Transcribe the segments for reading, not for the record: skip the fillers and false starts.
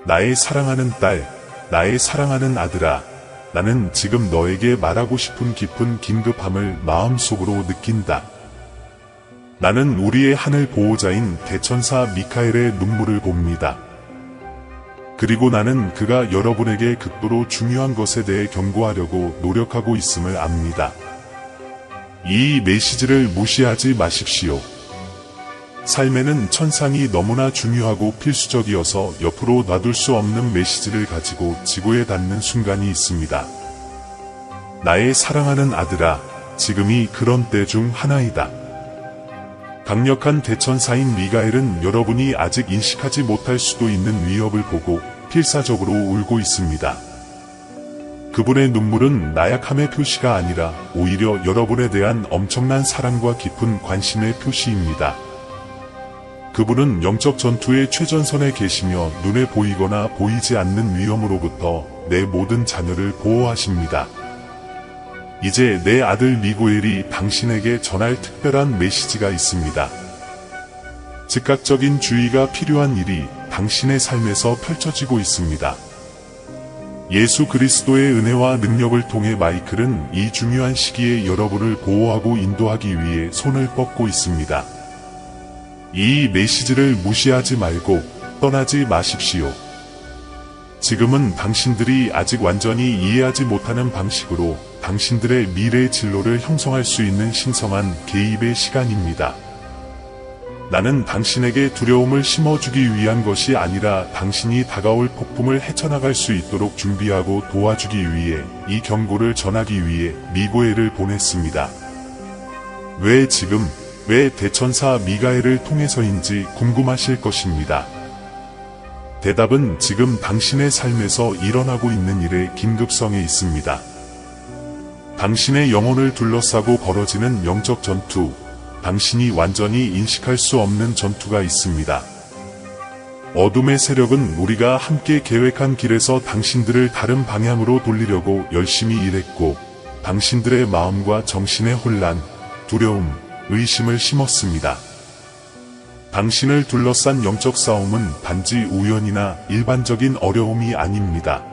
나의 사랑하는 딸, 나의 사랑하는 아들아, 나는 지금 너에게 말하고 싶은 깊은 긴급함을 마음속으로 느낀다. 나는 우리의 하늘 보호자인 대천사 미카엘의 눈물을 봅니다. 그리고 나는 그가 여러분에게 극도로 중요한 것에 대해 경고하려고 노력하고 있음을 압니다. 이 메시지를 무시하지 마십시오. 삶에는 천상이 너무나 중요하고 필수적이어서 옆으로 놔둘 수 없는 메시지를 가지고 지구에 닿는 순간이 있습니다. 나의 사랑하는 아들아, 지금이 그런 때 중 하나이다. 강력한 대천사인 미가엘은 여러분이 아직 인식하지 못할 수도 있는 위협을 보고 필사적으로 울고 있습니다. 그분의 눈물은 나약함의 표시가 아니라 오히려 여러분에 대한 엄청난 사랑과 깊은 관심의 표시입니다. 그분은 영적 전투의 최전선에 계시며 눈에 보이거나 보이지 않는 위험으로부터 내 모든 자녀를 보호하십니다. 이제 내 아들 미고엘이 당신에게 전할 특별한 메시지가 있습니다. 즉각적인 주의가 필요한 일이 당신의 삶에서 펼쳐지고 있습니다. 예수 그리스도의 은혜와 능력을 통해 마이클은 이 중요한 시기에 여러분을 보호하고 인도하기 위해 손을 뻗고 있습니다. 이 메시지를 무시하지 말고 떠나지 마십시오. 지금은 당신들이 아직 완전히 이해하지 못하는 방식으로 당신들의 미래의 진로를 형성할 수 있는 신성한 개입의 시간입니다. 나는 당신에게 두려움을 심어주기 위한 것이 아니라 당신이 다가올 폭풍을 헤쳐나갈 수 있도록 준비하고 도와주기 위해 이 경고를 전하기 위해 미고엘을 보냈습니다. 왜 지금, 왜 대천사 미가엘을 통해서인지 궁금하실 것입니다. 대답은 지금 당신의 삶에서 일어나고 있는 일의 긴급성에 있습니다. 당신의 영혼을 둘러싸고 벌어지는 영적 전투, 당신이 완전히 인식할 수 없는 전투가 있습니다. 어둠의 세력은 우리가 함께 계획한 길에서 당신들을 다른 방향으로 돌리려고 열심히 일했고, 당신들의 마음과 정신의 혼란, 두려움, 의심을 심었습니다. 당신을 둘러싼 영적 싸움은 단지 우연이나 일반적인 어려움이 아닙니다.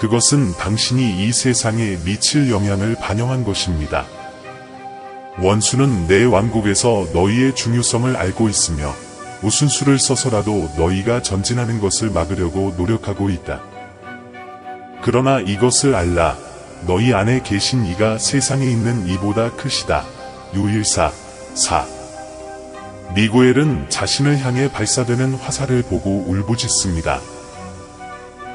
그것은 당신이 이 세상에 미칠 영향을 반영한 것입니다. 원수는 내 왕국에서 너희의 중요성을 알고 있으며 무슨 수를 써서라도 너희가 전진하는 것을 막으려고 노력하고 있다. 그러나 이것을 알라. 너희 안에 계신 이가 세상에 있는 이보다 크시다. 유일사 4. 미고엘은 자신을 향해 발사되는 화살을 보고 울부짖습니다.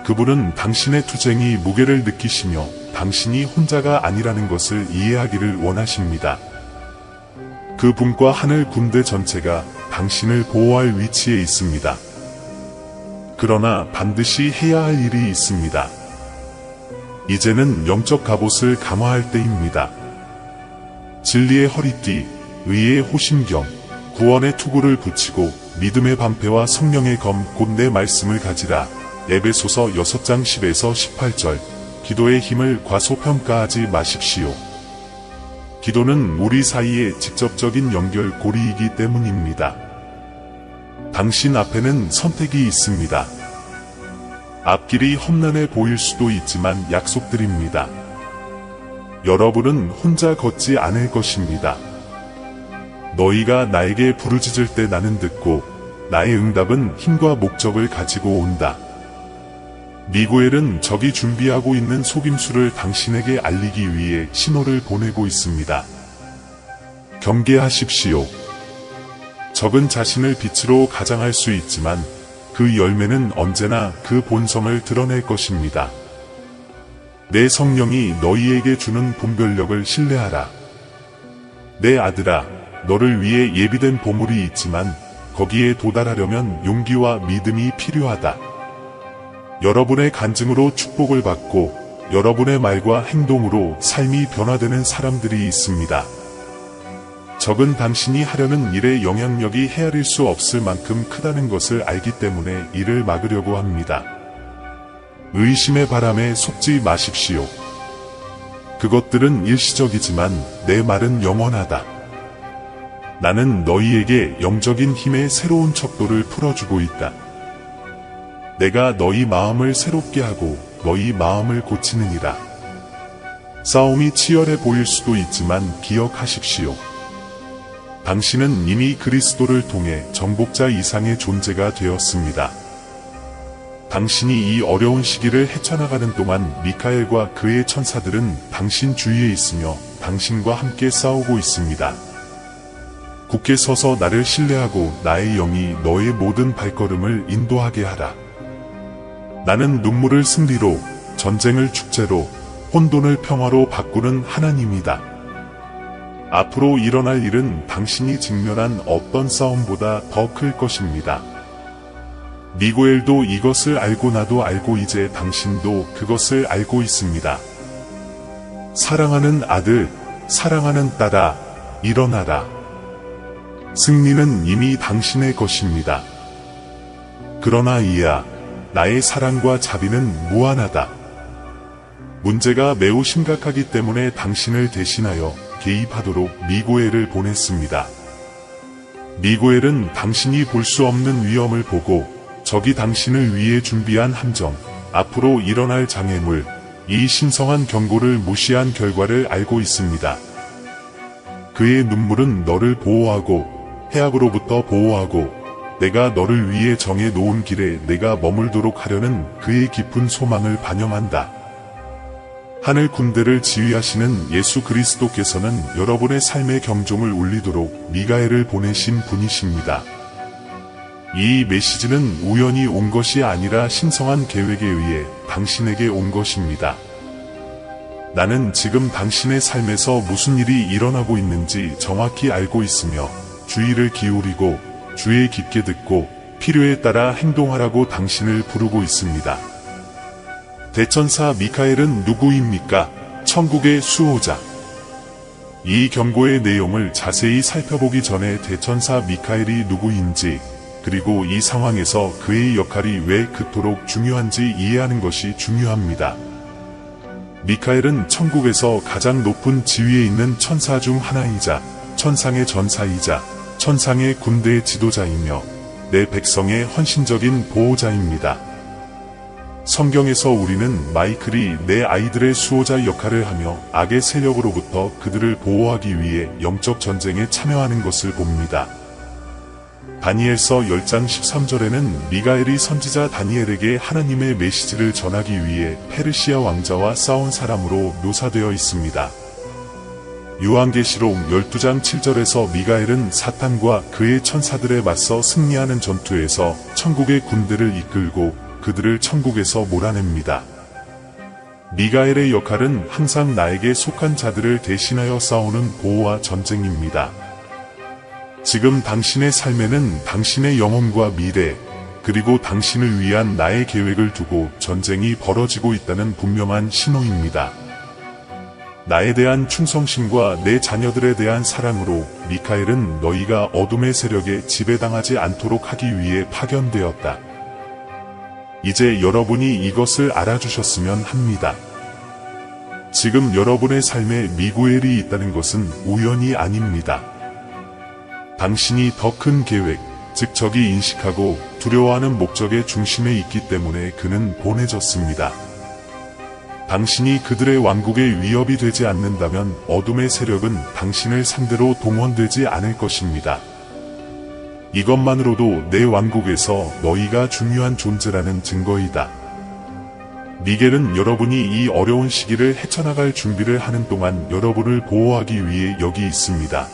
그분은 당신의 투쟁이 무게를 느끼시며 당신이 혼자가 아니라는 것을 이해하기를 원하십니다. 그분과 하늘 군대 전체가 당신을 보호할 위치에 있습니다. 그러나 반드시 해야 할 일이 있습니다. 이제는 영적 갑옷을 감화할 때입니다. 진리의 허리띠, 의의 호심경, 구원의 투구를 붙이고 믿음의 방패와 성령의 검 곧 내 말씀을 가지라. 에베소서 6장 10에서 18절. 기도의 힘을 과소평가하지 마십시오. 기도는 우리 사이의 직접적인 연결고리이기 때문입니다. 당신 앞에는 선택이 있습니다. 앞길이 험난해 보일 수도 있지만 약속드립니다. 여러분은 혼자 걷지 않을 것입니다. 너희가 나에게 부르짖을 때 나는 듣고 나의 응답은 힘과 목적을 가지고 온다. 미고엘은 적이 준비하고 있는 속임수를 당신에게 알리기 위해 신호를 보내고 있습니다. 경계하십시오. 적은 자신을 빛으로 가장할 수 있지만 그 열매는 언제나 그 본성을 드러낼 것입니다. 내 성령이 너희에게 주는 분별력을 신뢰하라. 내 아들아, 너를 위해 예비된 보물이 있지만 거기에 도달하려면 용기와 믿음이 필요하다. 여러분의 간증으로 축복을 받고 여러분의 말과 행동으로 삶이 변화되는 사람들이 있습니다. 적은 당신이 하려는 일의 영향력이 헤아릴 수 없을 만큼 크다는 것을 알기 때문에 이를 막으려고 합니다. 의심의 바람에 속지 마십시오. 그것들은 일시적이지만 내 말은 영원하다. 나는 너희에게 영적인 힘의 새로운 척도를 풀어주고 있다. 내가 너희 마음을 새롭게 하고 너희 마음을 고치느니라. 싸움이 치열해 보일 수도 있지만 기억하십시오. 당신은 이미 그리스도를 통해 정복자 이상의 존재가 되었습니다. 당신이 이 어려운 시기를 헤쳐나가는 동안 미카엘과 그의 천사들은 당신 주위에 있으며 당신과 함께 싸우고 있습니다. 굳게 서서 나를 신뢰하고 나의 영이 너의 모든 발걸음을 인도하게 하라. 나는 눈물을 승리로, 전쟁을 축제로, 혼돈을 평화로 바꾸는 하나님이다. 앞으로 일어날 일은 당신이 직면한 어떤 싸움보다 더 클 것입니다. 미고엘도 이것을 알고 나도 알고 이제 당신도 그것을 알고 있습니다. 사랑하는 아들, 사랑하는 딸아, 일어나라. 승리는 이미 당신의 것입니다. 그러나 이야, 나의 사랑과 자비는 무한하다. 문제가 매우 심각하기 때문에 당신을 대신하여 개입하도록 미고엘을 보냈습니다. 미고엘은 당신이 볼 수 없는 위험을 보고 적이 당신을 위해 준비한 함정, 앞으로 일어날 장애물, 이 신성한 경고를 무시한 결과를 알고 있습니다. 그의 눈물은 너를 보호하고 해악으로부터 보호하고 내가 너를 위해 정해 놓은 길에 내가 머물도록 하려는 그의 깊은 소망을 반영한다. 하늘 군대를 지휘하시는 예수 그리스도께서는 여러분의 삶의 경종을 울리도록 미가엘을 보내신 분이십니다. 이 메시지는 우연히 온 것이 아니라 신성한 계획에 의해 당신에게 온 것입니다. 나는 지금 당신의 삶에서 무슨 일이 일어나고 있는지 정확히 알고 있으며 주의를 기울이고 주의 깊게 듣고 필요에 따라 행동하라고 당신을 부르고 있습니다. 대천사 미카엘은 누구입니까? 천국의 수호자. 이 경고의 내용을 자세히 살펴보기 전에 대천사 미카엘이 누구인지, 그리고 이 상황에서 그의 역할이 왜 그토록 중요한지 이해하는 것이 중요합니다. 미카엘은 천국에서 가장 높은 지위에 있는 천사 중 하나이자 천상의 전사이자 천상의 군대의 지도자이며 내 백성의 헌신적인 보호자입니다. 성경에서 우리는 마이클이 내 아이들의 수호자 역할을 하며 악의 세력으로부터 그들을 보호하기 위해 영적 전쟁에 참여하는 것을 봅니다. 다니엘서 10장 13절에는 미가엘이 선지자 다니엘에게 하나님의 메시지를 전하기 위해 페르시아 왕자와 싸운 사람으로 묘사되어 있습니다. 요한계시록 12장 7절에서 미가엘은 사탄과 그의 천사들에 맞서 승리하는 전투에서 천국의 군대를 이끌고 그들을 천국에서 몰아냅니다. 미가엘의 역할은 항상 나에게 속한 자들을 대신하여 싸우는 보호와 전쟁입니다. 지금 당신의 삶에는 당신의 영혼과 미래, 그리고 당신을 위한 나의 계획을 두고 전쟁이 벌어지고 있다는 분명한 신호입니다. 나에 대한 충성심과 내 자녀들에 대한 사랑으로 미카엘은 너희가 어둠의 세력에 지배당하지 않도록 하기 위해 파견되었다. 이제 여러분이 이것을 알아주셨으면 합니다. 지금 여러분의 삶에 미고엘이 있다는 것은 우연이 아닙니다. 당신이 더 큰 계획, 즉 적이 인식하고 두려워하는 목적의 중심에 있기 때문에 그는 보내졌습니다. 당신이 그들의 왕국에 위협이 되지 않는다면 어둠의 세력은 당신을 상대로 동원되지 않을 것입니다. 이것만으로도 내 왕국에서 너희가 중요한 존재라는 증거이다. 미겔은 여러분이 이 어려운 시기를 헤쳐나갈 준비를 하는 동안 여러분을 보호하기 위해 여기 있습니다.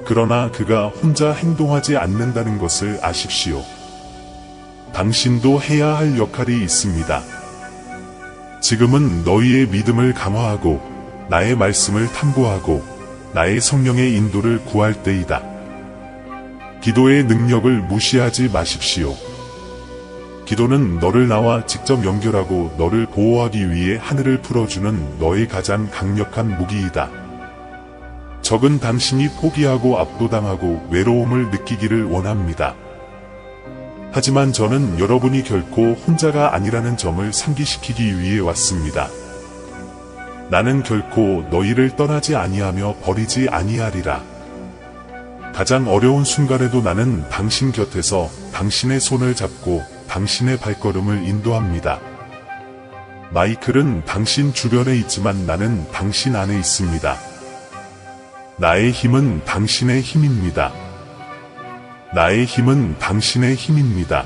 그러나 그가 혼자 행동하지 않는다는 것을 아십시오. 당신도 해야 할 역할이 있습니다. 지금은 너희의 믿음을 강화하고 나의 말씀을 탐구하고 나의 성령의 인도를 구할 때이다. 기도의 능력을 무시하지 마십시오. 기도는 너를 나와 직접 연결하고 너를 보호하기 위해 하늘을 풀어주는 너의 가장 강력한 무기이다. 적은 당신이 포기하고 압도당하고 외로움을 느끼기를 원합니다. 하지만 저는 여러분이 결코 혼자가 아니라는 점을 상기시키기 위해 왔습니다. 나는 결코 너희를 떠나지 아니하며 버리지 아니하리라. 가장 어려운 순간에도 나는 당신 곁에서 당신의 손을 잡고 당신의 발걸음을 인도합니다. 마이클은 당신 주변에 있지만 나는 당신 안에 있습니다. 나의 힘은 당신의 힘입니다. 나의 힘은 당신의 힘입니다.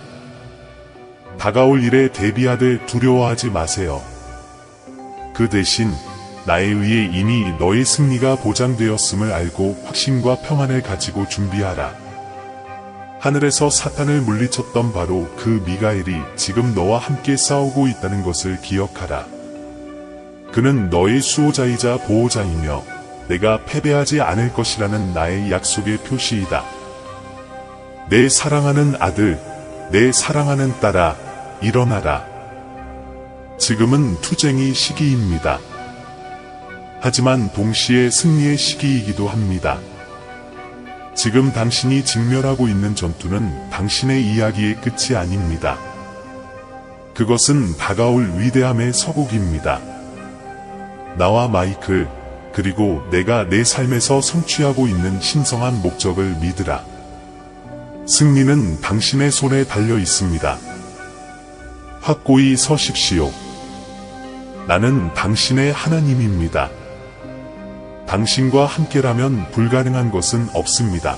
다가올 일에 대비하되 두려워하지 마세요. 그 대신 나에 의해 이미 너의 승리가 보장되었음을 알고 확신과 평안을 가지고 준비하라. 하늘에서 사탄을 물리쳤던 바로 그 미가엘이 지금 너와 함께 싸우고 있다는 것을 기억하라. 그는 너의 수호자이자 보호자이며 내가 패배하지 않을 것이라는 나의 약속의 표시이다. 내 사랑하는 아들, 내 사랑하는 딸아, 일어나라. 지금은 투쟁의 시기입니다. 하지만 동시에 승리의 시기이기도 합니다. 지금 당신이 직면하고 있는 전투는 당신의 이야기의 끝이 아닙니다. 그것은 다가올 위대함의 서곡입니다. 나와 마이클, 그리고 내가 내 삶에서 성취하고 있는 신성한 목적을 믿으라. 승리는 당신의 손에 달려 있습니다. 확고히 서십시오. 나는 당신의 하나님입니다. 당신과 함께라면 불가능한 것은 없습니다.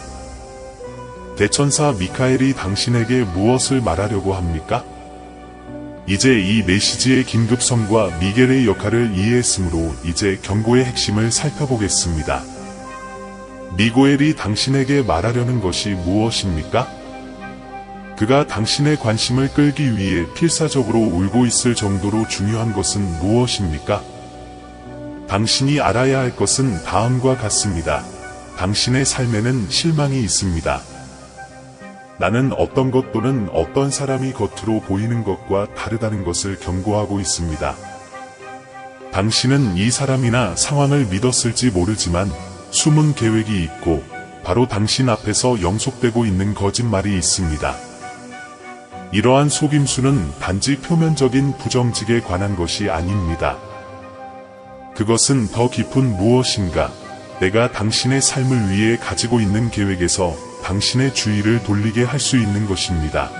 대천사 미카엘이 당신에게 무엇을 말하려고 합니까? 이제 이 메시지의 긴급성과 미겔의 역할을 이해했으므로 이제 경고의 핵심을 살펴보겠습니다. 미고엘이 당신에게 말하려는 것이 무엇입니까? 그가 당신의 관심을 끌기 위해 필사적으로 울고 있을 정도로 중요한 것은 무엇입니까? 당신이 알아야 할 것은 다음과 같습니다. 당신의 삶에는 실망이 있습니다. 나는 어떤 것 또는 어떤 사람이 겉으로 보이는 것과 다르다는 것을 경고하고 있습니다. 당신은 이 사람이나 상황을 믿었을지 모르지만 숨은 계획이 있고 바로 당신 앞에서 영속되고 있는 거짓말이 있습니다. 이러한 속임수는 단지 표면적인 부정직에 관한 것이 아닙니다. 그것은 더 깊은 무엇인가, 내가 당신의 삶을 위해 가지고 있는 계획에서 당신의 주의를 돌리게 할 수 있는 것입니다.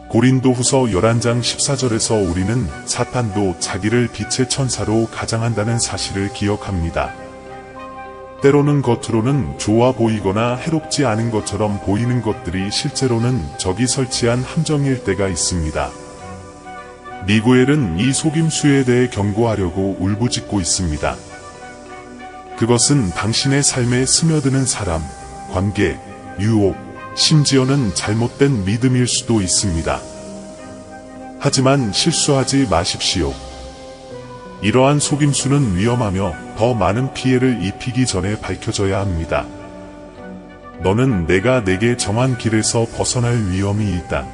고린도후서 11장 14절에서 우리는 사탄도 자기를 빛의 천사로 가장한다는 사실을 기억합니다. 때로는 겉으로는 좋아 보이거나 해롭지 않은 것처럼 보이는 것들이 실제로는 적이 설치한 함정일 때가 있습니다. 미구엘은 이 속임수에 대해 경고하려고 울부짖고 있습니다. 그것은 당신의 삶에 스며드는 사람, 관계, 유혹, 심지어는 잘못된 믿음일 수도 있습니다. 하지만 실수하지 마십시오. 이러한 속임수는 위험하며 더 많은 피해를 입히기 전에 밝혀져야 합니다. 너는 내가 내게 정한 길에서 벗어날 위험이 있다.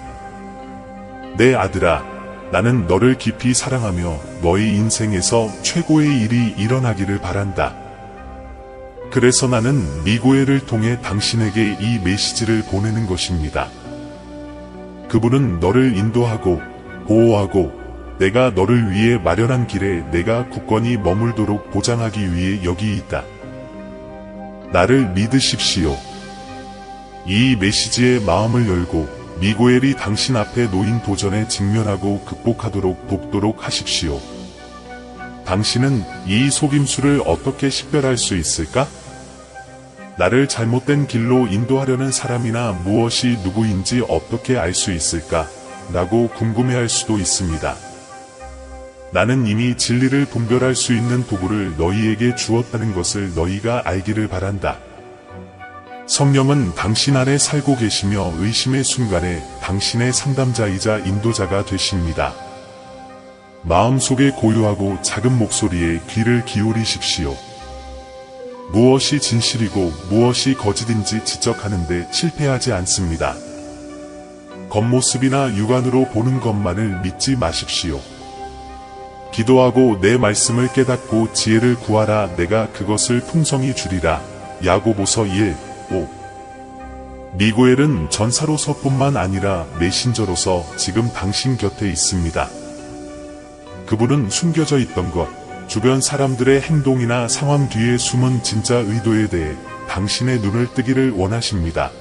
내 아들아, 나는 너를 깊이 사랑하며 너의 인생에서 최고의 일이 일어나기를 바란다. 그래서 나는 미고엘을 통해 당신에게 이 메시지를 보내는 것입니다. 그분은 너를 인도하고 보호하고 내가 너를 위해 마련한 길에 내가 굳건히 머물도록 보장하기 위해 여기 있다. 나를 믿으십시오. 이 메시지에 마음을 열고 미고엘이 당신 앞에 놓인 도전에 직면하고 극복하도록 돕도록 하십시오. 당신은 이 속임수를 어떻게 식별할 수 있을까? 나를 잘못된 길로 인도하려는 사람이나 무엇이 누구인지 어떻게 알 수 있을까? 라고 궁금해할 수도 있습니다. 나는 이미 진리를 분별할 수 있는 도구를 너희에게 주었다는 것을 너희가 알기를 바란다. 성령은 당신 안에 살고 계시며 의심의 순간에 당신의 상담자이자 인도자가 되십니다. 마음속에 고요하고 작은 목소리에 귀를 기울이십시오. 무엇이 진실이고 무엇이 거짓인지 지적하는데 실패하지 않습니다. 겉모습이나 육안으로 보는 것만을 믿지 마십시오. 기도하고 내 말씀을 깨닫고 지혜를 구하라. 내가 그것을 풍성히 주리라. 야고보서 1, 5. 미고엘은 전사로서뿐만 아니라 메신저로서 지금 당신 곁에 있습니다. 그분은 숨겨져 있던 것, 주변 사람들의 행동이나 상황 뒤에 숨은 진짜 의도에 대해 당신의 눈을 뜨기를 원하십니다.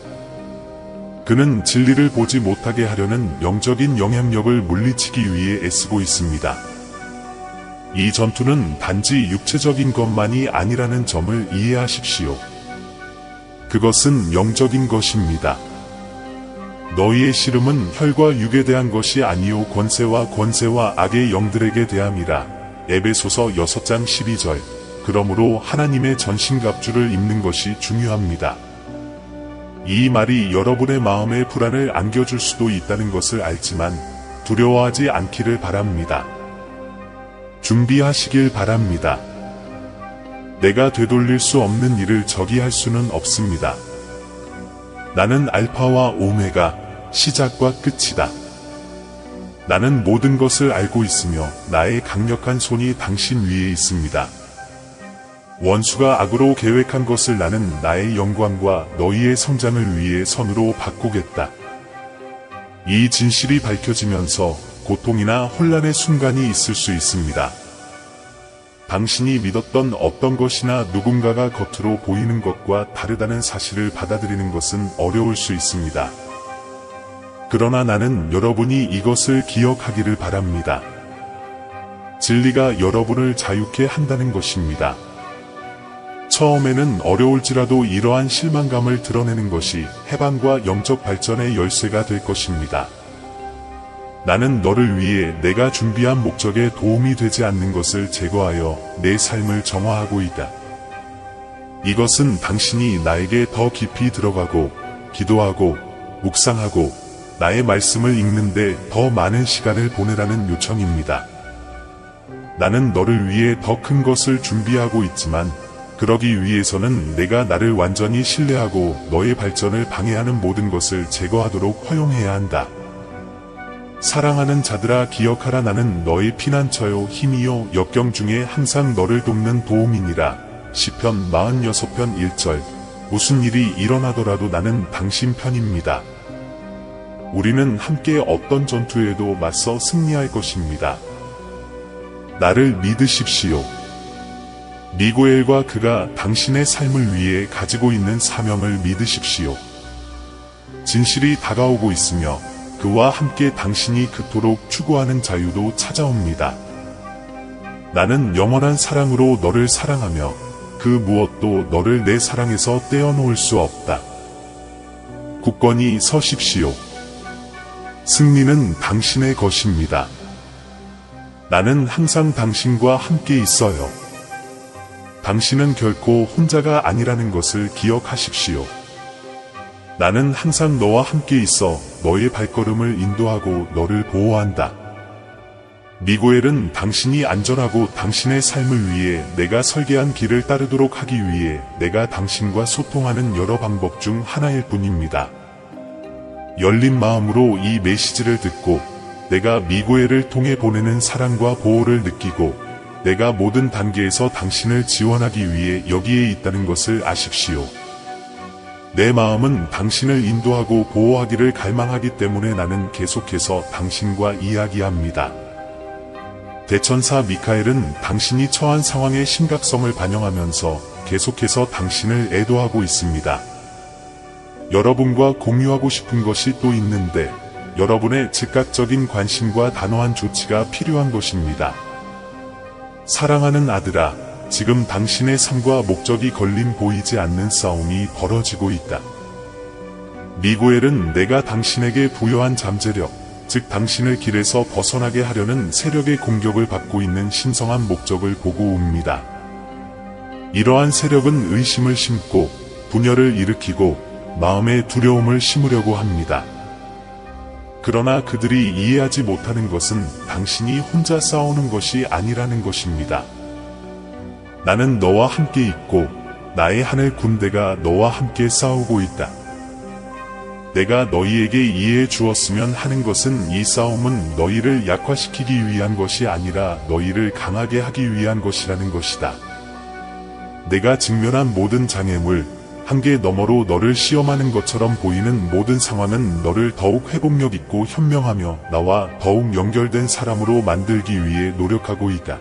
그는 진리를 보지 못하게 하려는 영적인 영향력을 물리치기 위해 애쓰고 있습니다. 이 전투는 단지 육체적인 것만이 아니라는 점을 이해하십시오. 그것은 영적인 것입니다. 너희의 씨름은 혈과 육에 대한 것이 아니요 권세와 악의 영들에게 대함이라. 에베소서 6장 12절. 그러므로 하나님의 전신갑주를 입는 것이 중요합니다. 이 말이 여러분의 마음에 불안을 안겨줄 수도 있다는 것을 알지만 두려워하지 않기를 바랍니다. 준비하시길 바랍니다. 내가 되돌릴 수 없는 일을 저기할 수는 없습니다. 나는 알파와 오메가, 시작과 끝이다. 나는 모든 것을 알고 있으며 나의 강력한 손이 당신 위에 있습니다. 원수가 악으로 계획한 것을 나는 나의 영광과 너희의 성장을 위해 선으로 바꾸겠다. 이 진실이 밝혀지면서 고통이나 혼란의 순간이 있을 수 있습니다. 당신이 믿었던 어떤 것이나 누군가가 겉으로 보이는 것과 다르다는 사실을 받아들이는 것은 어려울 수 있습니다. 그러나 나는 여러분이 이것을 기억하기를 바랍니다. 진리가 여러분을 자유케 한다는 것입니다. 처음에는 어려울지라도 이러한 실망감을 드러내는 것이 해방과 영적 발전의 열쇠가 될 것입니다. 나는 너를 위해 내가 준비한 목적에 도움이 되지 않는 것을 제거하여 내 삶을 정화하고 있다. 이것은 당신이 나에게 더 깊이 들어가고 기도하고 묵상하고 나의 말씀을 읽는데 더 많은 시간을 보내라는 요청입니다. 나는 너를 위해 더 큰 것을 준비하고 있지만 그러기 위해서는 내가 나를 완전히 신뢰하고 너의 발전을 방해하는 모든 것을 제거하도록 허용해야 한다. 사랑하는 자들아 기억하라. 나는 너의 피난처요 힘이요 역경 중에 항상 너를 돕는 도움이니라. 시편 46편 1절. 무슨 일이 일어나더라도 나는 당신 편입니다. 우리는 함께 어떤 전투에도 맞서 승리할 것입니다. 나를 믿으십시오. 미고엘과 그가 당신의 삶을 위해 가지고 있는 사명을 믿으십시오. 진실이 다가오고 있으며 그와 함께 당신이 그토록 추구하는 자유도 찾아옵니다. 나는 영원한 사랑으로 너를 사랑하며 그 무엇도 너를 내 사랑에서 떼어놓을 수 없다. 굳건히 서십시오. 승리는 당신의 것입니다. 나는 항상 당신과 함께 있어요. 당신은 결코 혼자가 아니라는 것을 기억하십시오. 나는 항상 너와 함께 있어 너의 발걸음을 인도하고 너를 보호한다. 미고엘은 당신이 안전하고 당신의 삶을 위해 내가 설계한 길을 따르도록 하기 위해 내가 당신과 소통하는 여러 방법 중 하나일 뿐입니다. 열린 마음으로 이 메시지를 듣고 내가 미고엘을 통해 보내는 사랑과 보호를 느끼고 내가 모든 단계에서 당신을 지원하기 위해 여기에 있다는 것을 아십시오. 내 마음은 당신을 인도하고 보호하기를 갈망하기 때문에 나는 계속해서 당신과 이야기합니다. 대천사 미카엘은 당신이 처한 상황의 심각성을 반영하면서 계속해서 당신을 애도하고 있습니다. 여러분과 공유하고 싶은 것이 또 있는데 여러분의 즉각적인 관심과 단호한 조치가 필요한 것입니다. 사랑하는 아들아, 지금 당신의 삶과 목적이 걸린 보이지 않는 싸움이 벌어지고 있다. 미고엘은 내가 당신에게 부여한 잠재력, 즉 당신을 길에서 벗어나게 하려는 세력의 공격을 받고 있는 신성한 목적을 보고 옵니다. 이러한 세력은 의심을 심고 분열을 일으키고 마음의 두려움을 심으려고 합니다. 그러나 그들이 이해하지 못하는 것은 당신이 혼자 싸우는 것이 아니라는 것입니다. 나는 너와 함께 있고 나의 하늘 군대가 너와 함께 싸우고 있다. 내가 너희에게 이해해 주었으면 하는 것은 이 싸움은 너희를 약화시키기 위한 것이 아니라 너희를 강하게 하기 위한 것이라는 것이다. 내가 직면한 모든 장애물, 한계 너머로 너를 시험하는 것처럼 보이는 모든 상황은 너를 더욱 회복력 있고 현명하며 나와 더욱 연결된 사람으로 만들기 위해 노력하고 있다.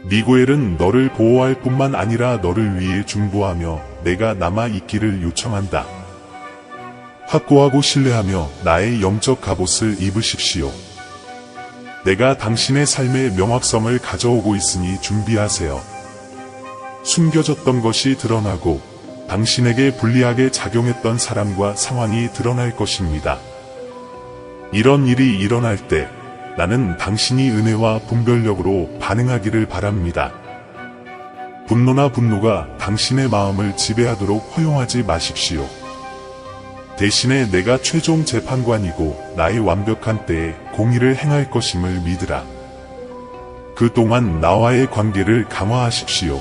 미고엘은 너를 보호할 뿐만 아니라 너를 위해 중보하며 내가 남아 있기를 요청한다. 확고하고 신뢰하며 나의 영적 갑옷을 입으십시오. 내가 당신의 삶의 명확성을 가져오고 있으니 준비하세요. 숨겨졌던 것이 드러나고 당신에게 불리하게 작용했던 사람과 상황이 드러날 것입니다. 이런 일이 일어날 때 나는 당신이 은혜와 분별력으로 반응하기를 바랍니다. 분노가 당신의 마음을 지배하도록 허용하지 마십시오. 대신에 내가 최종 재판관이고 나의 완벽한 때에 공의를 행할 것임을 믿으라. 그동안 나와의 관계를 강화하십시오.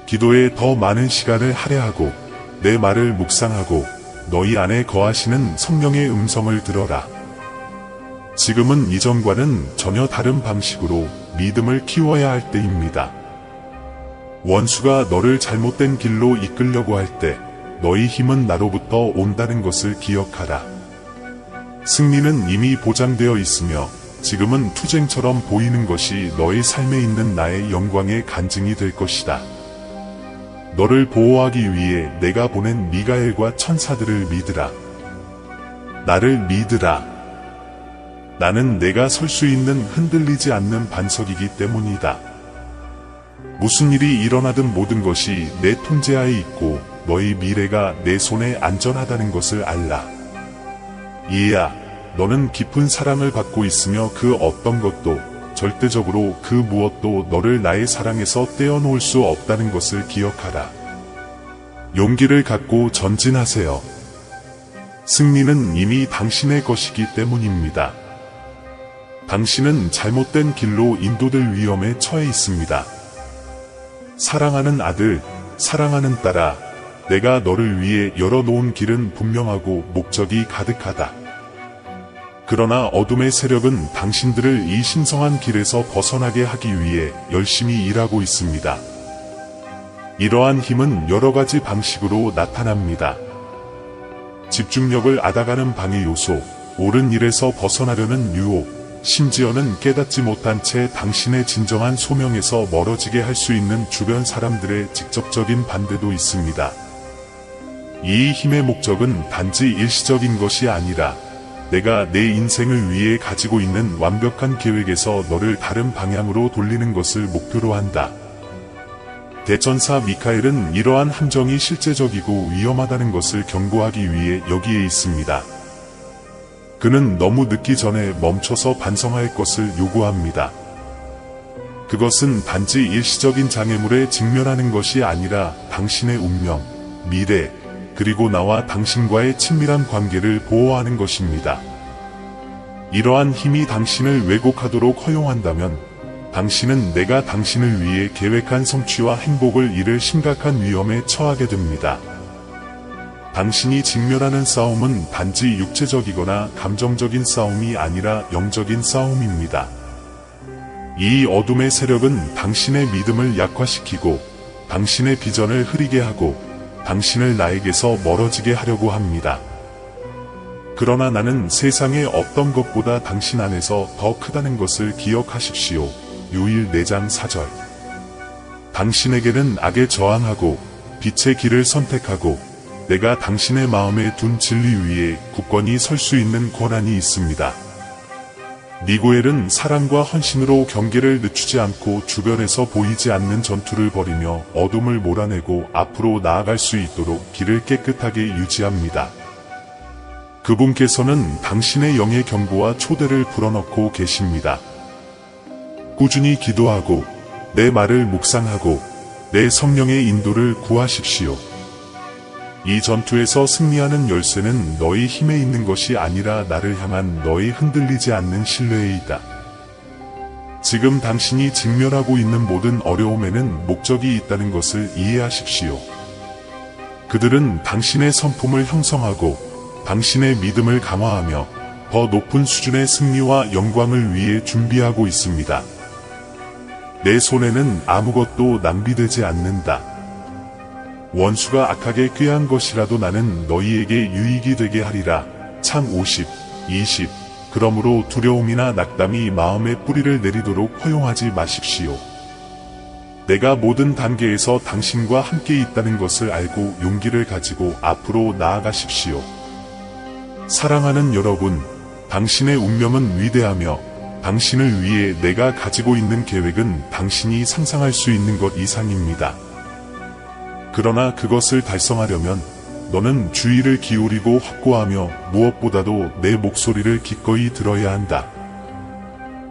기도에 더 많은 시간을 할애하고 내 말을 묵상하고 너희 안에 거하시는 성령의 음성을 들어라. 지금은 이전과는 전혀 다른 방식으로 믿음을 키워야 할 때입니다. 원수가 너를 잘못된 길로 이끌려고 할 때 너희 힘은 나로부터 온다는 것을 기억하라. 승리는 이미 보장되어 있으며 지금은 투쟁처럼 보이는 것이 너희 삶에 있는 나의 영광의 간증이 될 것이다. 너를 보호하기 위해 내가 보낸 미가엘과 천사들을 믿으라. 나를 믿으라. 나는 내가 설 수 있는 흔들리지 않는 반석이기 때문이다. 무슨 일이 일어나든 모든 것이 내 통제하에 있고 너희 미래가 내 손에 안전하다는 것을 알라. 이해야, 너는 깊은 사랑을 받고 있으며 그 어떤 것도 절대적으로 그 무엇도 너를 나의 사랑에서 떼어놓을 수 없다는 것을 기억하라. 용기를 갖고 전진하세요. 승리는 이미 당신의 것이기 때문입니다. 당신은 잘못된 길로 인도될 위험에 처해 있습니다. 사랑하는 아들, 사랑하는 딸아, 내가 너를 위해 열어놓은 길은 분명하고 목적이 가득하다. 그러나 어둠의 세력은 당신들을 이 신성한 길에서 벗어나게 하기 위해 열심히 일하고 있습니다. 이러한 힘은 여러 가지 방식으로 나타납니다. 집중력을 앗아가는 방해 요소, 옳은 일에서 벗어나려는 유혹, 심지어는 깨닫지 못한 채 당신의 진정한 소명에서 멀어지게 할 수 있는 주변 사람들의 직접적인 반대도 있습니다. 이 힘의 목적은 단지 일시적인 것이 아니라 내가 내 인생을 위해 가지고 있는 완벽한 계획에서 너를 다른 방향으로 돌리는 것을 목표로 한다. 대천사 미카엘은 이러한 함정이 실제적이고 위험하다는 것을 경고하기 위해 여기에 있습니다. 그는 너무 늦기 전에 멈춰서 반성할 것을 요구합니다. 그것은 단지 일시적인 장애물에 직면하는 것이 아니라 당신의 운명, 미래, 그리고 나와 당신과의 친밀한 관계를 보호하는 것입니다. 이러한 힘이 당신을 왜곡하도록 허용한다면 당신은 내가 당신을 위해 계획한 성취와 행복을 잃을 심각한 위험에 처하게 됩니다. 당신이 직면하는 싸움은 단지 육체적이거나 감정적인 싸움이 아니라 영적인 싸움입니다. 이 어둠의 세력은 당신의 믿음을 약화시키고 당신의 비전을 흐리게 하고 당신을 나에게서 멀어지게 하려고 합니다. 그러나 나는 세상의 어떤 것보다 당신 안에서 더 크다는 것을 기억하십시오. 요일 4장 4절. 당신에게는 악에 저항하고 빛의 길을 선택하고 내가 당신의 마음에 둔 진리 위에 굳건히 설 수 있는 권한이 있습니다. 미고엘은 사랑과 헌신으로 경계를 늦추지 않고 주변에서 보이지 않는 전투를 벌이며 어둠을 몰아내고 앞으로 나아갈 수 있도록 길을 깨끗하게 유지합니다. 그분께서는 당신의 영의 경고와 초대를 불어넣고 계십니다. 꾸준히 기도하고 내 말을 묵상하고 내 성령의 인도를 구하십시오. 이 전투에서 승리하는 열쇠는 너희 힘에 있는 것이 아니라 나를 향한 너희 흔들리지 않는 신뢰에 있다. 지금 당신이 직면하고 있는 모든 어려움에는 목적이 있다는 것을 이해하십시오. 그들은 당신의 성품을 형성하고 당신의 믿음을 강화하며 더 높은 수준의 승리와 영광을 위해 준비하고 있습니다. 내 손에는 아무것도 낭비되지 않는다. 원수가 악하게 꾀한 것이라도 나는 너희에게 유익이 되게 하리라. 창 50, 20. 그러므로 두려움이나 낙담이 마음의 뿌리를 내리도록 허용하지 마십시오. 내가 모든 단계에서 당신과 함께 있다는 것을 알고 용기를 가지고 앞으로 나아가십시오. 사랑하는 여러분, 당신의 운명은 위대하며 당신을 위해 내가 가지고 있는 계획은 당신이 상상할 수 있는 것 이상입니다. 그러나 그것을 달성하려면 너는 주의를 기울이고 확고하며 무엇보다도 내 목소리를 기꺼이 들어야 한다.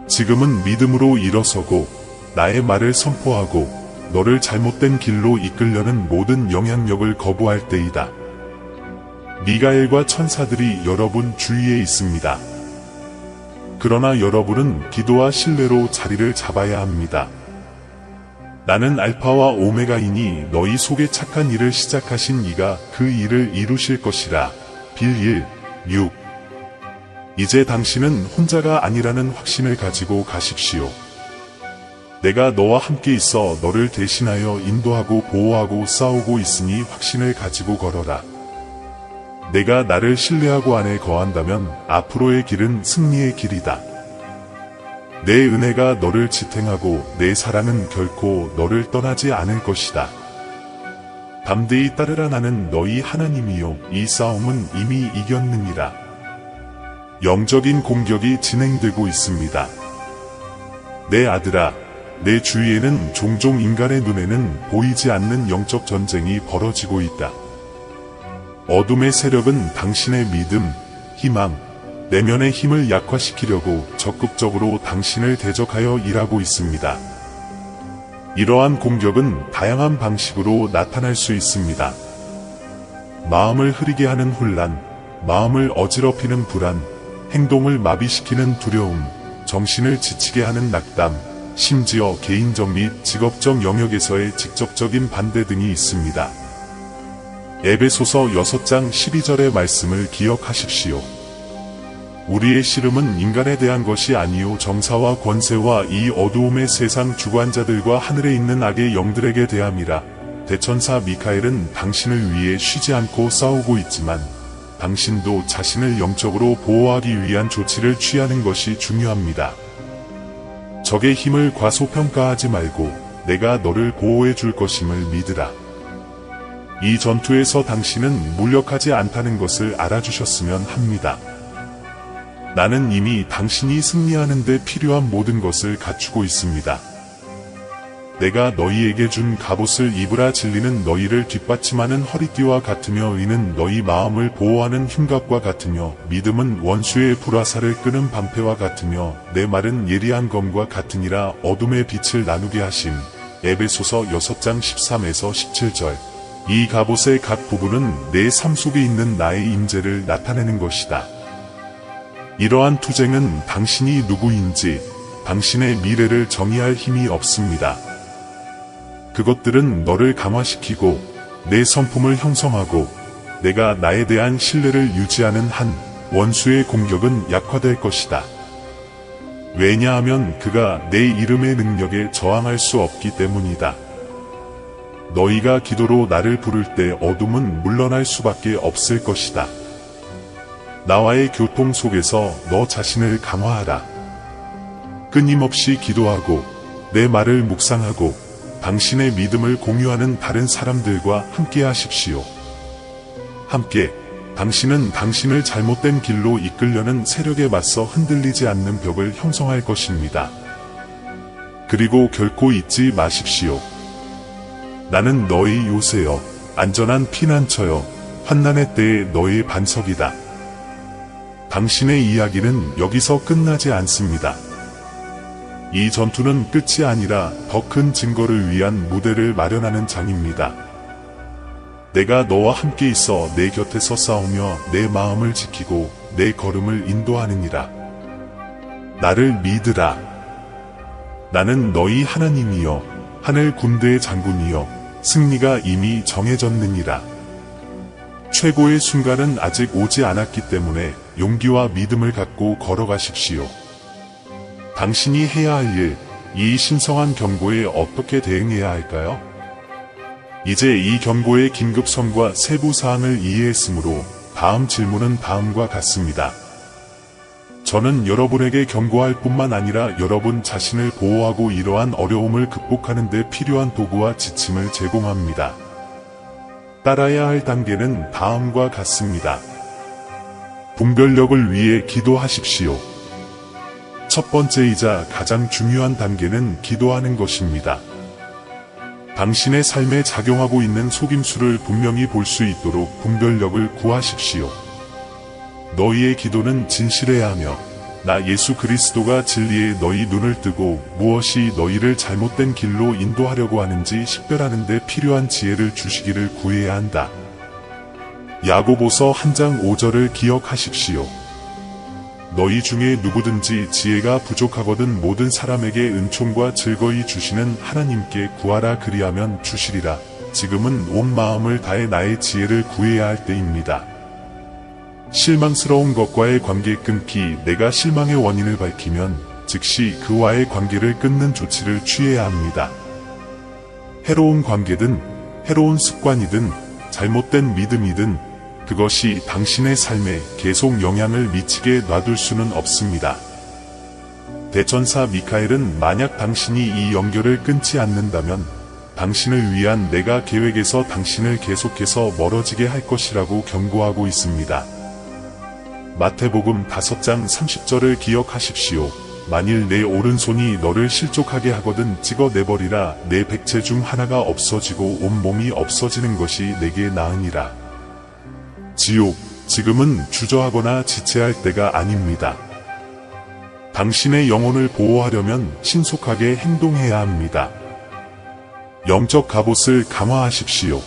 지금은 믿음으로 일어서고 나의 말을 선포하고 너를 잘못된 길로 이끌려는 모든 영향력을 거부할 때이다. 미가엘과 천사들이 여러분 주위에 있습니다. 그러나 여러분은 기도와 신뢰로 자리를 잡아야 합니다. 나는 알파와 오메가이니 너희 속에 착한 일을 시작하신 이가 그 일을 이루실 것이라. 빌 1:6. 이제 당신은 혼자가 아니라는 확신을 가지고 가십시오. 내가 너와 함께 있어 너를 대신하여 인도하고 보호하고 싸우고 있으니 확신을 가지고 걸어라. 내가 나를 신뢰하고 안에 거한다면 앞으로의 길은 승리의 길이다. 내 은혜가 너를 지탱하고 내 사랑은 결코 너를 떠나지 않을 것이다. 담대히 따르라. 나는 너희 하나님이요 이 싸움은 이미 이겼느니라. 영적인 공격이 진행되고 있습니다. 내 아들아, 내 주위에는 종종 인간의 눈에는 보이지 않는 영적 전쟁이 벌어지고 있다. 어둠의 세력은 당신의 믿음, 희망, 내면의 힘을 약화시키려고 적극적으로 당신을 대적하여 일하고 있습니다. 이러한 공격은 다양한 방식으로 나타날 수 있습니다. 마음을 흐리게 하는 혼란, 마음을 어지럽히는 불안, 행동을 마비시키는 두려움, 정신을 지치게 하는 낙담, 심지어 개인적 및 직업적 영역에서의 직접적인 반대 등이 있습니다. 에베소서 6장 12절의 말씀을 기억하십시오. 우리의 씨름은 인간에 대한 것이 아니요 정사와 권세와 이 어두움의 세상 주관자들과 하늘에 있는 악의 영들에게 대함이라. 대천사 미카엘은 당신을 위해 쉬지 않고 싸우고 있지만 당신도 자신을 영적으로 보호하기 위한 조치를 취하는 것이 중요합니다. 적의 힘을 과소평가하지 말고 내가 너를 보호해 줄 것임을 믿으라. 이 전투에서 당신은 무력하지 않다는 것을 알아주셨으면 합니다. 나는 이미 당신이 승리하는 데 필요한 모든 것을 갖추고 있습니다. 내가 너희에게 준 갑옷을 입으라. 진리는 너희를 뒷받침하는 허리띠와 같으며 의는 너희 마음을 보호하는 흉갑과 같으며 믿음은 원수의 불화살을 끄는 방패와 같으며 내 말은 예리한 검과 같으니라. 어둠의 빛을 나누게 하심. 에베소서 6장 13에서 17절. 이 갑옷의 각 부분은 내 삶 속에 있는 나의 임재를 나타내는 것이다. 이러한 투쟁은 당신이 누구인지, 당신의 미래를 정의할 힘이 없습니다. 그것들은 너를 강화시키고 내 성품을 형성하고 내가 나에 대한 신뢰를 유지하는 한 원수의 공격은 약화될 것이다. 왜냐하면 그가 내 이름의 능력에 저항할 수 없기 때문이다. 너희가 기도로 나를 부를 때 어둠은 물러날 수밖에 없을 것이다. 나와의 교통 속에서 너 자신을 강화하라. 끊임없이 기도하고 내 말을 묵상하고 당신의 믿음을 공유하는 다른 사람들과 함께 하십시오. 함께 당신은 당신을 잘못된 길로 이끌려는 세력에 맞서 흔들리지 않는 벽을 형성할 것입니다. 그리고 결코 잊지 마십시오. 나는 너희 요새여, 안전한 피난처여, 환난의 때에 너희 반석이다. 당신의 이야기는 여기서 끝나지 않습니다. 이 전투는 끝이 아니라 더 큰 증거를 위한 무대를 마련하는 장입니다. 내가 너와 함께 있어 내 곁에서 싸우며 내 마음을 지키고 내 걸음을 인도하느니라. 나를 믿으라. 나는 너희 하나님이여, 하늘 군대의 장군이여, 승리가 이미 정해졌느니라. 최고의 순간은 아직 오지 않았기 때문에 용기와 믿음을 갖고 걸어가십시오. 당신이 해야 할 일, 이 신성한 경고에 어떻게 대응해야 할까요? 이제 이 경고의 긴급성과 세부사항을 이해했으므로 다음 질문은 다음과 같습니다. 저는 여러분에게 경고할 뿐만 아니라 여러분 자신을 보호하고 이러한 어려움을 극복하는 데 필요한 도구와 지침을 제공합니다. 따라야 할 단계는 다음과 같습니다. 분별력을 위해 기도하십시오. 첫 번째이자 가장 중요한 단계는 기도하는 것입니다. 당신의 삶에 작용하고 있는 속임수를 분명히 볼 수 있도록 분별력을 구하십시오. 너희의 기도는 진실해야 하며 나 예수 그리스도가 진리에 너희 눈을 뜨고 무엇이 너희를 잘못된 길로 인도하려고 하는지 식별하는 데 필요한 지혜를 주시기를 구해야 한다. 야고보서 1장 5절을 기억하십시오. 너희 중에 누구든지 지혜가 부족하거든 모든 사람에게 은총과 즐거이 주시는 하나님께 구하라 그리하면 주시리라. 지금은 온 마음을 다해 나의 지혜를 구해야 할 때입니다. 실망스러운 것과의 관계 끊기. 내가 실망의 원인을 밝히면 즉시 그와의 관계를 끊는 조치를 취해야 합니다. 해로운 관계든 해로운 습관이든 잘못된 믿음이든 그것이 당신의 삶에 계속 영향을 미치게 놔둘 수는 없습니다. 대천사 미카엘은 만약 당신이 이 연결을 끊지 않는다면 당신을 위한 내가 계획에서 당신을 계속해서 멀어지게 할 것이라고 경고하고 있습니다. 마태복음 5장 30절을 기억하십시오. 만일 내 오른손이 너를 실족하게 하거든 찍어내버리라. 내 백체 중 하나가 없어지고 온몸이 없어지는 것이 내게 나으니라. 지옥, 지금은 주저하거나 지체할 때가 아닙니다. 당신의 영혼을 보호하려면 신속하게 행동해야 합니다. 영적 갑옷을 강화하십시오.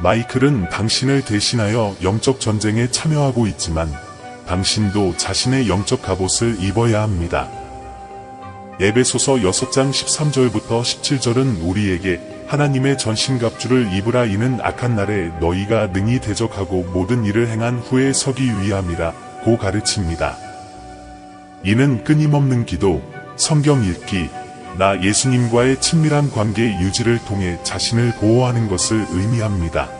마이클은 당신을 대신하여 영적 전쟁에 참여하고 있지만 당신도 자신의 영적 갑옷을 입어야 합니다. 에베소서 6장 13절부터 17절은 우리에게 하나님의 전신갑주를 입으라. 이는 악한 날에 너희가 능히 대적하고 모든 일을 행한 후에 서기 위함이라 고 가르칩니다. 이는 끊임없는 기도, 성경 읽기, 나 예수님과의 친밀한 관계 유지를 통해 자신을 보호하는 것을 의미합니다.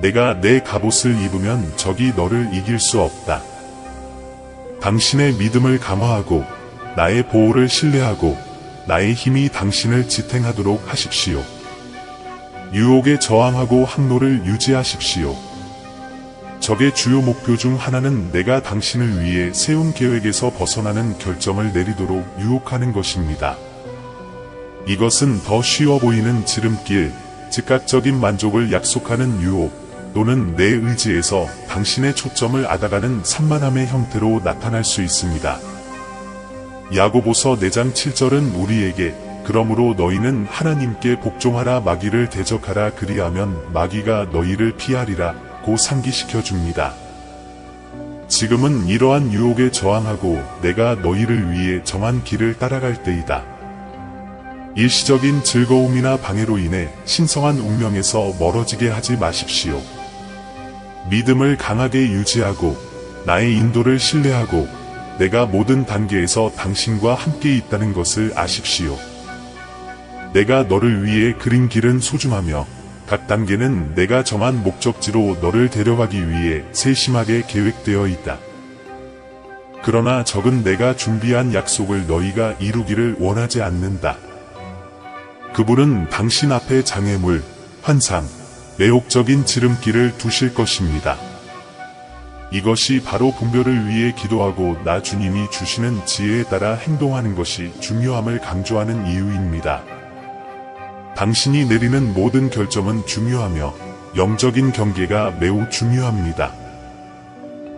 내가 내 갑옷을 입으면 적이 너를 이길 수 없다. 당신의 믿음을 강화하고 나의 보호를 신뢰하고 나의 힘이 당신을 지탱하도록 하십시오. 유혹에 저항하고 항로를 유지하십시오. 적의 주요 목표 중 하나는 내가 당신을 위해 세운 계획에서 벗어나는 결정을 내리도록 유혹하는 것입니다. 이것은 더 쉬워 보이는 지름길, 즉각적인 만족을 약속하는 유혹, 또는 내 의지에서 당신의 초점을 앗아가는 산만함의 형태로 나타날 수 있습니다. 야고보서 4장 7절은 우리에게 그러므로 너희는 하나님께 복종하라. 마귀를 대적하라. 그리하면 마귀가 너희를 피하리라 고 상기시켜 줍니다. 지금은 이러한 유혹에 저항하고 내가 너희를 위해 정한 길을 따라갈 때이다. 일시적인 즐거움이나 방해로 인해 신성한 운명에서 멀어지게 하지 마십시오. 믿음을 강하게 유지하고 나의 인도를 신뢰하고 내가 모든 단계에서 당신과 함께 있다는 것을 아십시오. 내가 너를 위해 그린 길은 소중하며 각 단계는 내가 정한 목적지로 너를 데려가기 위해 세심하게 계획되어 있다. 그러나 적은 내가 준비한 약속을 너희가 이루기를 원하지 않는다. 그분은 당신 앞에 장애물, 환상, 매혹적인 지름길을 두실 것입니다. 이것이 바로 분별을 위해 기도하고 나 주님이 주시는 지혜에 따라 행동하는 것이 중요함을 강조하는 이유입니다. 당신이 내리는 모든 결정은 중요하며 영적인 경계가 매우 중요합니다.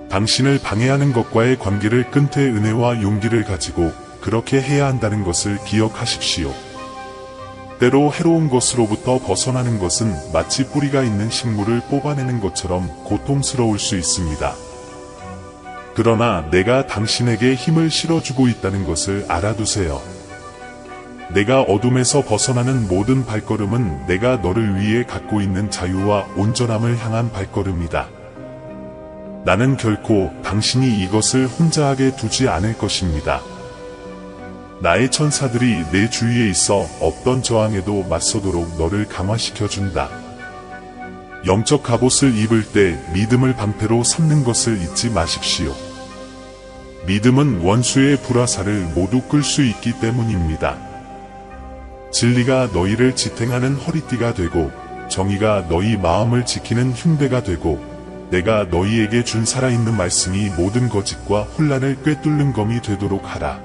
당신을 방해하는 것과의 관계를 끊되 은혜와 용기를 가지고 그렇게 해야 한다는 것을 기억하십시오. 때로 해로운 것으로부터 벗어나는 것은 마치 뿌리가 있는 식물을 뽑아내는 것처럼 고통스러울 수 있습니다. 그러나 내가 당신에게 힘을 실어주고 있다는 것을 알아두세요. 내가 어둠에서 벗어나는 모든 발걸음은 내가 너를 위해 갖고 있는 자유와 온전함을 향한 발걸음이다. 나는 결코 당신이 이것을 혼자 하게 두지 않을 것입니다. 나의 천사들이 내 주위에 있어 어떤 저항에도 맞서도록 너를 강화시켜준다. 영적 갑옷을 입을 때 믿음을 방패로 삼는 것을 잊지 마십시오. 믿음은 원수의 불화살을 모두 끌 수 있기 때문입니다. 진리가 너희를 지탱하는 허리띠가 되고 정의가 너희 마음을 지키는 흉배가 되고 내가 너희에게 준 살아있는 말씀이 모든 거짓과 혼란을 꿰뚫는 검이 되도록 하라.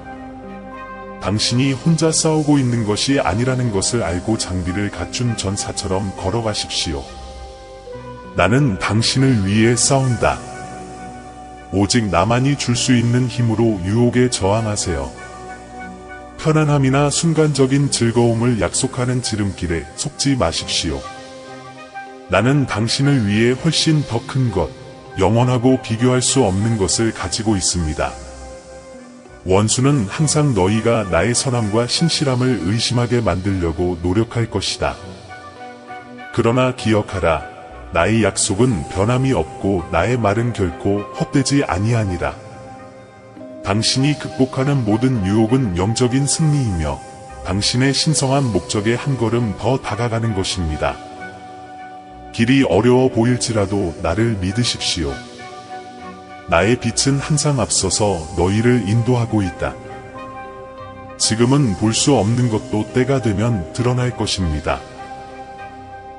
당신이 혼자 싸우고 있는 것이 아니라는 것을 알고 장비를 갖춘 전사처럼 걸어가십시오. 나는 당신을 위해 싸운다. 오직 나만이 줄 수 있는 힘으로 유혹에 저항하세요. 편안함이나 순간적인 즐거움을 약속하는 지름길에 속지 마십시오. 나는 당신을 위해 훨씬 더 큰 것, 영원하고 비교할 수 없는 것을 가지고 있습니다. 원수는 항상 너희가 나의 선함과 신실함을 의심하게 만들려고 노력할 것이다. 그러나 기억하라. 나의 약속은 변함이 없고 나의 말은 결코 헛되지 아니하니라. 당신이 극복하는 모든 유혹은 영적인 승리이며 당신의 신성한 목적에 한 걸음 더 다가가는 것입니다. 길이 어려워 보일지라도 나를 믿으십시오. 나의 빛은 항상 앞서서 너희를 인도하고 있다. 지금은 볼 수 없는 것도 때가 되면 드러날 것입니다.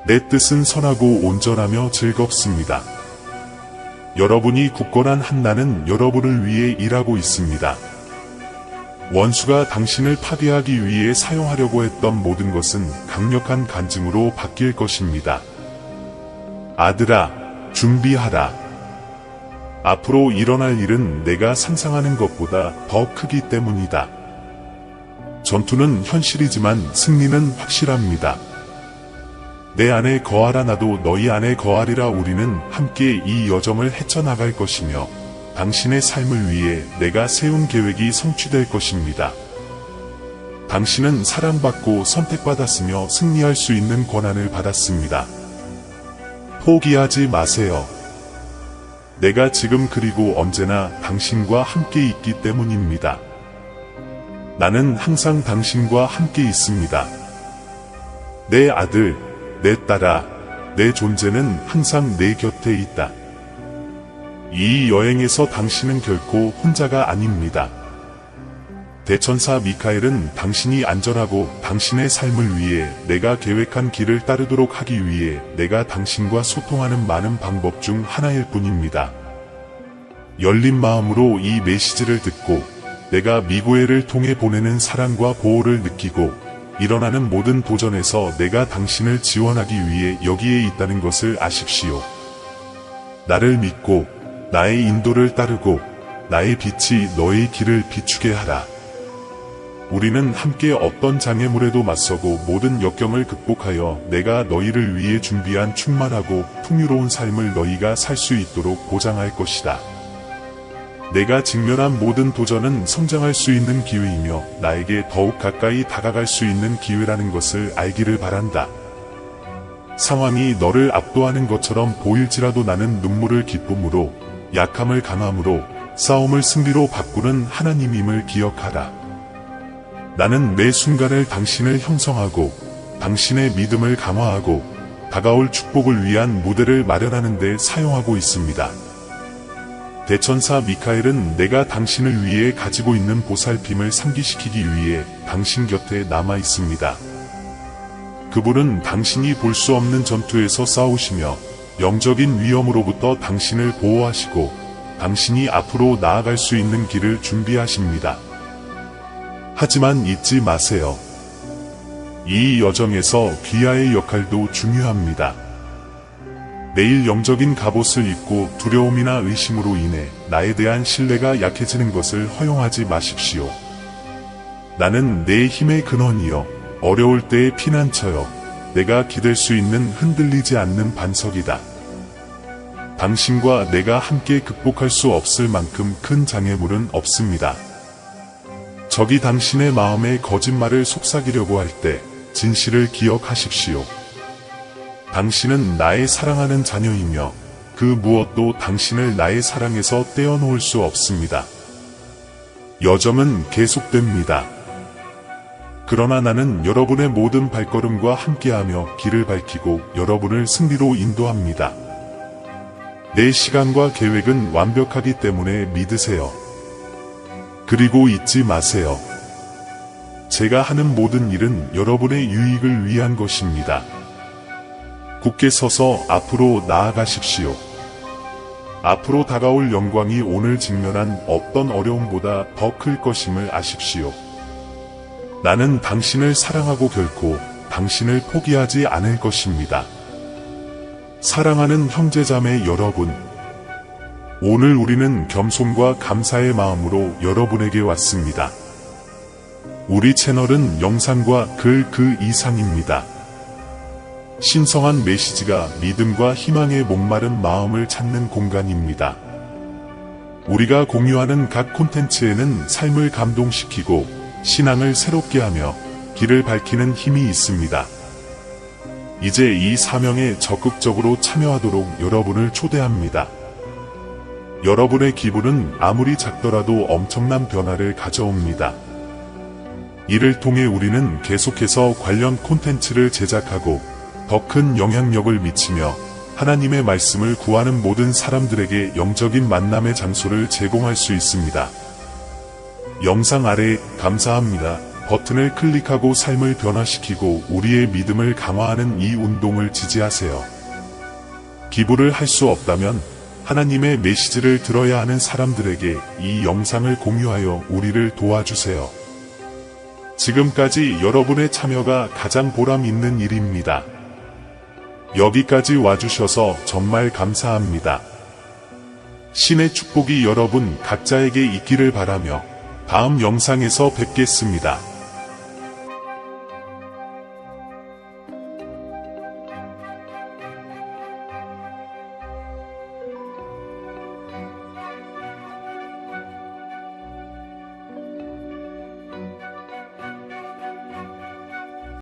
내 뜻은 선하고 온전하며 즐겁습니다. 여러분이 굳건한 한나는 여러분을 위해 일하고 있습니다. 원수가 당신을 파괴하기 위해 사용하려고 했던 모든 것은 강력한 간증으로 바뀔 것입니다. 아들아, 준비하라. 앞으로 일어날 일은 내가 상상하는 것보다 더 크기 때문이다. 전투는 현실이지만 승리는 확실합니다. 내 안에 거하라. 나도 너희 안에 거하리라. 우리는 함께 이 여정을 헤쳐나갈 것이며 당신의 삶을 위해 내가 세운 계획이 성취될 것입니다. 당신은 사랑받고 선택받았으며 승리할 수 있는 권한을 받았습니다. 포기하지 마세요. 내가 지금 그리고 언제나 당신과 함께 있기 때문입니다. 나는 항상 당신과 함께 있습니다. 내 아들, 내 딸아, 내 존재는 항상 내 곁에 있다. 이 여행에서 당신은 결코 혼자가 아닙니다. 대천사 미카엘은 당신이 안전하고 당신의 삶을 위해 내가 계획한 길을 따르도록 하기 위해 내가 당신과 소통하는 많은 방법 중 하나일 뿐입니다. 열린 마음으로 이 메시지를 듣고 내가 미구엘을 통해 보내는 사랑과 보호를 느끼고 일어나는 모든 도전에서 내가 당신을 지원하기 위해 여기에 있다는 것을 아십시오. 나를 믿고 나의 인도를 따르고 나의 빛이 너의 길을 비추게 하라. 우리는 함께 어떤 장애물에도 맞서고 모든 역경을 극복하여 내가 너희를 위해 준비한 충만하고 풍요로운 삶을 너희가 살 수 있도록 보장할 것이다. 내가 직면한 모든 도전은 성장할 수 있는 기회이며 나에게 더욱 가까이 다가갈 수 있는 기회라는 것을 알기를 바란다. 상황이 너를 압도하는 것처럼 보일지라도 나는 눈물을 기쁨으로, 약함을 강함으로, 싸움을 승리로 바꾸는 하나님임을 기억하라. 나는 매 순간을 당신을 형성하고 당신의 믿음을 강화하고 다가올 축복을 위한 무대를 마련하는 데 사용하고 있습니다. 대천사 미카엘은 내가 당신을 위해 가지고 있는 보살핌을 상기시키기 위해 당신 곁에 남아 있습니다. 그분은 당신이 볼 수 없는 전투에서 싸우시며 영적인 위험으로부터 당신을 보호하시고 당신이 앞으로 나아갈 수 있는 길을 준비하십니다. 하지만 잊지 마세요. 이 여정에서 귀하의 역할도 중요합니다. 매일 영적인 갑옷을 입고 두려움이나 의심으로 인해 나에 대한 신뢰가 약해지는 것을 허용하지 마십시오. 나는 내 힘의 근원이여 어려울 때의 피난처여 내가 기댈 수 있는 흔들리지 않는 반석이다. 당신과 내가 함께 극복할 수 없을 만큼 큰 장애물은 없습니다. 적이 당신의 마음에 거짓말을 속삭이려고 할 때 진실을 기억하십시오. 당신은 나의 사랑하는 자녀이며 그 무엇도 당신을 나의 사랑에서 떼어놓을 수 없습니다. 여정은 계속됩니다. 그러나 나는 여러분의 모든 발걸음과 함께하며 길을 밝히고 여러분을 승리로 인도합니다. 내 시간과 계획은 완벽하기 때문에 믿으세요. 그리고 잊지 마세요. 제가 하는 모든 일은 여러분의 유익을 위한 것입니다. 굳게 서서 앞으로 나아가십시오. 앞으로 다가올 영광이 오늘 직면한 어떤 어려움보다 더 클 것임을 아십시오. 나는 당신을 사랑하고 결코 당신을 포기하지 않을 것입니다. 사랑하는 형제자매 여러분, 오늘 우리는 겸손과 감사의 마음으로 여러분에게 왔습니다. 우리 채널은 영상과 글 그 이상입니다. 신성한 메시지가 믿음과 희망의 목마른 마음을 찾는 공간입니다. 우리가 공유하는 각 콘텐츠에는 삶을 감동시키고 신앙을 새롭게 하며 길을 밝히는 힘이 있습니다. 이제 이 사명에 적극적으로 참여하도록 여러분을 초대합니다. 여러분의 기부는 아무리 작더라도 엄청난 변화를 가져옵니다. 이를 통해 우리는 계속해서 관련 콘텐츠를 제작하고 더 큰 영향력을 미치며 하나님의 말씀을 구하는 모든 사람들에게 영적인 만남의 장소를 제공할 수 있습니다. 영상 아래 감사합니다 버튼을 클릭하고 삶을 변화시키고 우리의 믿음을 강화하는 이 운동을 지지하세요. 기부를 할 수 없다면 하나님의 메시지를 들어야 하는 사람들에게 이 영상을 공유하여 우리를 도와주세요. 지금까지 여러분의 참여가 가장 보람 있는 일입니다. 여기까지 와주셔서 정말 감사합니다. 신의 축복이 여러분 각자에게 있기를 바라며 다음 영상에서 뵙겠습니다.